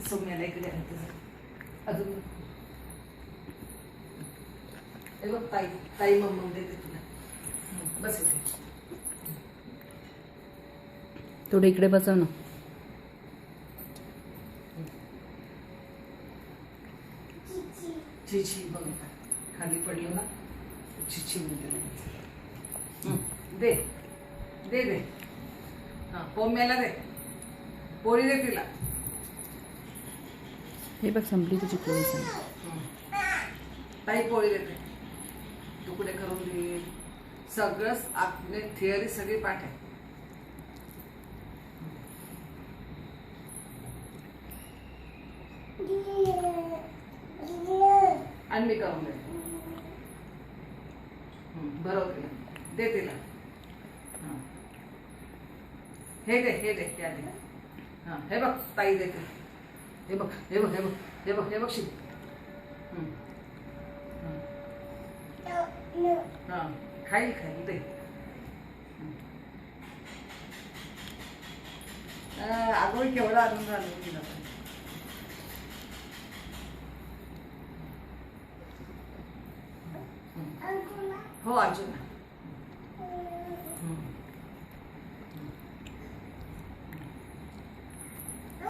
सौम्याला इकडे आणते अजून. हे बघ ताई, ताई मम्मा देते तुला. बस इथे. थोडं इकडे बसव ना. चिची बघ खाली पडलं ना, चिची म्हणते. दे दे दे. हा पोम्याला दे, पोळी दे तिला. हे बघ संपली तुझी पोळी. ताई पोळी देते, तुकडे करून दे. सगळंच आपले थिअरी सगळी पाठ आहे. आणि मी करून देते. बरोबर तिला दे तिला. हे दे, हे दे, त्या दे. हा हे बघ ताई देते. हे बघ, हे बघ, हे बघ, हे बघ, हे बघ शिक. हा खाईल खाईल दे. अगं केवढा आनंद झाला तिला. हो अर्जुन.